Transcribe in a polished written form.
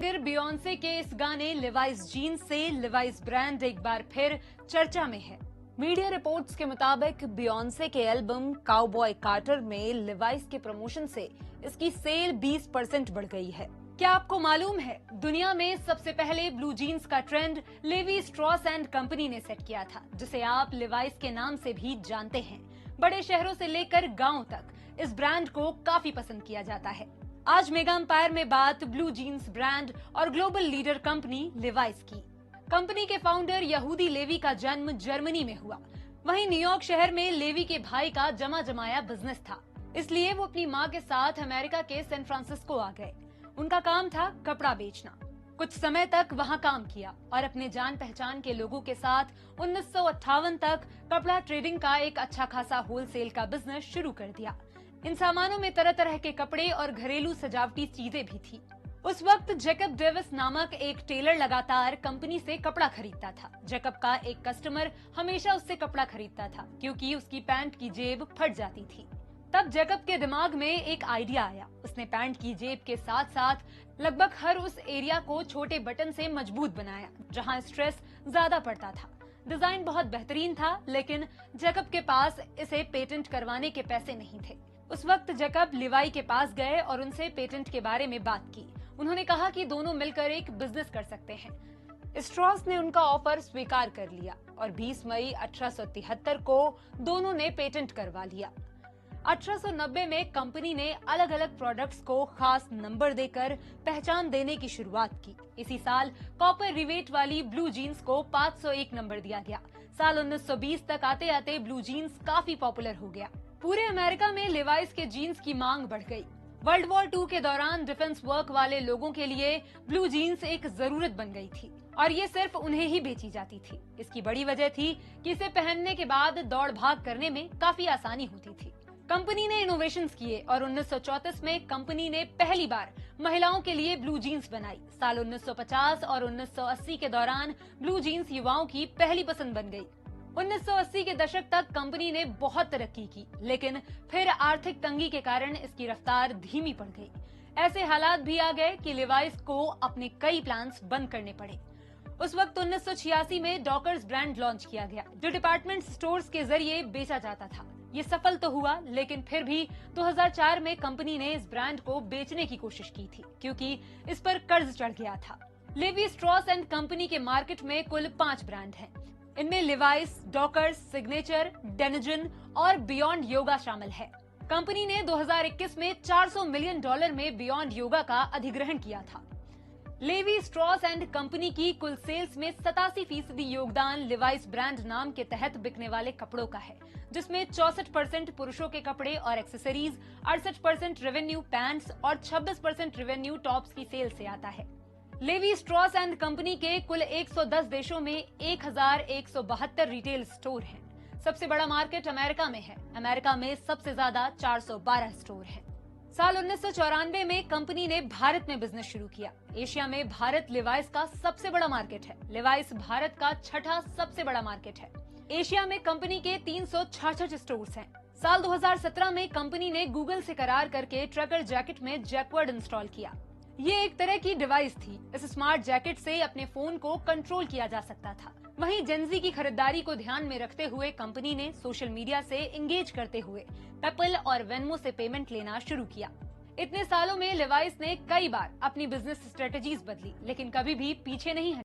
फिर बियोंसे के इस गाने लिवाइस जीन्स से लिवाइस ब्रांड एक बार फिर चर्चा में है। मीडिया रिपोर्ट्स के मुताबिक बियोंसे के एल्बम काउबॉय कार्टर में लिवाइस के प्रमोशन से इसकी सेल 20% बढ़ गई है। क्या आपको मालूम है, दुनिया में सबसे पहले ब्लू जीन्स का trend Levi Strauss and company ने सेट किया था, जिसे आप लिवाइस के नाम से भी जानते हैं। बड़े शहरों से लेकर गाँव तक इस ब्रांड को काफी पसंद किया जाता है। आज मेगा एम्पायर में बात ब्लू जीन्स ब्रांड और ग्लोबल लीडर कंपनी लिवाइस की। कंपनी के फाउंडर यहूदी लेवी का जन्म जर्मनी में हुआ। वहीं न्यूयॉर्क शहर में लेवी के भाई का जमा जमाया बिजनेस था, इसलिए वो अपनी मां के साथ अमेरिका के सैन फ्रांसिस्को आ गए। उनका काम था कपड़ा बेचना। कुछ समय तक वहां काम किया और अपने जान पहचान के लोगों के साथ 1958 तक कपड़ा ट्रेडिंग का एक अच्छा खासा होलसेल का बिजनेस शुरू कर दिया। इन सामानों में तरह तरह के कपड़े और घरेलू सजावटी चीजें भी थी। उस वक्त जैकब डेविस नामक एक टेलर लगातार कंपनी से कपड़ा खरीदता था। जैकब का एक कस्टमर हमेशा उससे कपड़ा खरीदता था क्योंकि उसकी पैंट की जेब फट जाती थी। तब जैकब के दिमाग में एक आइडिया आया। उसने पैंट की जेब के साथ साथ लगभग हर उस एरिया को छोटे बटन से मजबूत बनाया जहां स्ट्रेस ज्यादा पड़ता था। डिजाइन बहुत बेहतरीन था, लेकिन जैकब के पास इसे पेटेंट करवाने के पैसे नहीं थे। उस वक्त जैकब लिवाई के पास गए और उनसे पेटेंट के बारे में बात की। उन्होंने कहा कि दोनों मिलकर एक बिजनेस कर सकते हैं। स्ट्रॉस ने उनका ऑफर स्वीकार कर लिया और 20 मई 1873 को दोनों ने पेटेंट करवा लिया। 1890 में कंपनी ने अलग अलग प्रोडक्ट्स को खास नंबर देकर पहचान देने की शुरुआत की। इसी साल कॉपर रिवेट वाली ब्लू जीन्स को 501 नंबर दिया गया। साल 1920 तक आते आते ब्लू जीन्स काफी पॉपुलर हो गया। पूरे अमेरिका में लिवाइस के जीन्स की मांग बढ़ गई। वर्ल्ड वॉर 2 के दौरान डिफेंस वर्क वाले लोगों के लिए ब्लू जीन्स एक जरूरत बन गई थी और ये सिर्फ उन्हें ही बेची जाती थी। इसकी बड़ी वजह थी कि इसे पहनने के बाद दौड़ भाग करने में काफी आसानी होती थी। कंपनी ने इनोवेशंस किए और 1934 में कंपनी ने पहली बार महिलाओं के लिए ब्लू जीन्स बनाई। साल 1950 और 1980 के दौरान ब्लू जीन्स युवाओं की पहली पसंद बन गई। 1980 के दशक तक कंपनी ने बहुत तरक्की की, लेकिन फिर आर्थिक तंगी के कारण इसकी रफ्तार धीमी पड़ गई। ऐसे हालात भी आ गए कि लिवाइस को अपने कई प्लान्स बंद करने पड़े। उस वक्त 1986 में डॉकर्स ब्रांड लॉन्च किया गया, जो डिपार्टमेंट स्टोर्स के जरिए बेचा जाता था। ये सफल तो हुआ, लेकिन फिर भी 2004 में कंपनी ने इस ब्रांड को बेचने की कोशिश की थी क्योंकि इस पर कर्ज चढ़ गया था। लेवी स्ट्रॉस एंड कंपनी के मार्केट में कुल 5 ब्रांड हैं। इनमें लिवाइस, डॉकर्स, सिग्नेचर, डेनिजन और बियॉन्ड योगा शामिल है। कंपनी ने 2021 में $400 मिलियन में बियॉन्ड योगा का अधिग्रहण किया था। लेवी स्ट्रॉस एंड कंपनी की कुल सेल्स में 87% योगदान लिवाइस ब्रांड नाम के तहत बिकने वाले कपड़ों का है, जिसमें 64% पुरुषों के कपड़े और एक्सेसरीज, 68% रेवेन्यू पैंट्स और 26% रेवेन्यू टॉप्स की सेल से आता है। लेवी स्ट्रॉस एंड कंपनी के कुल 110 देशों में 1172 रिटेल स्टोर हैं। सबसे बड़ा मार्केट अमेरिका में है। अमेरिका में सबसे ज्यादा 412 स्टोर हैं। साल 1994 में कंपनी ने भारत में बिजनेस शुरू किया। एशिया में भारत लिवाइस का सबसे बड़ा मार्केट है। लिवाइस भारत का 6ठा सबसे बड़ा मार्केट है। एशिया में कंपनी के 366 स्टोर्स हैं। साल 2017 में कंपनी ने गूगल से करार करके ट्रकर जैकेट में जैकवर्ड इंस्टॉल किया। ये एक तरह की डिवाइस थी। इस स्मार्ट जैकेट से अपने फोन को कंट्रोल किया जा सकता था। वहीं जेनजी की खरीदारी को ध्यान में रखते हुए कंपनी ने सोशल मीडिया से एंगेज करते हुए पेपल और वेनमो से पेमेंट लेना शुरू किया। इतने सालों में लिवाइस ने कई बार अपनी बिजनेस स्ट्रेटजीज बदली, लेकिन कभी भी पीछे नहीं हटी।